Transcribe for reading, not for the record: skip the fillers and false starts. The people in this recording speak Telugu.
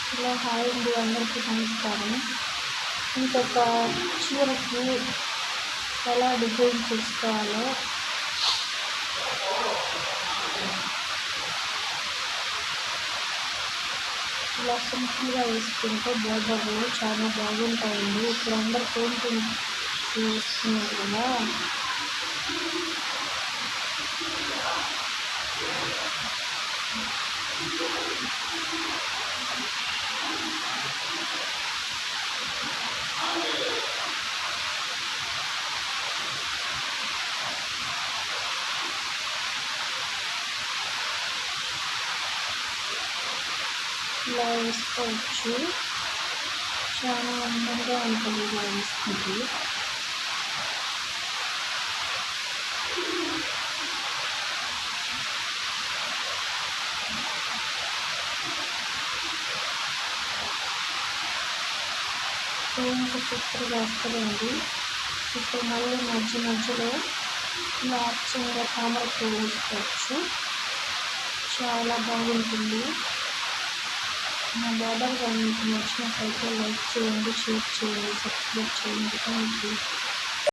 హలో హాయ్ అండి, అందరికీ నమస్కారం. ఇంకొక చీరకి ఎలా డిజైన్ చేసుకోవాలో ఇలా సింపుల్గా వేసుకుంటే బోర్డర్లు చాలా బాగుంటాయండి. ఇప్పుడు అందరు పెయింటింగ్ వేస్తున్నారు కదా, ఇలా వేసుకోవచ్చు. చాలా అందంగా ఉంటుంది ఇలా వేసుకుంటే. పెయింట్ సూపర్గా వస్తుందండి. ఇప్పుడు మళ్ళీ మధ్యలో ఇలా అచ్చంగా తామర పువ్వు వేసుకోవచ్చు. చాలా బాగుంటుంది. నా బార్డర్ కానీ మీకు నచ్చినట్లయితే లైక్ చేయండి, షేర్ చేయండి, సబ్స్క్రైబ్ చేయండి. Thank you.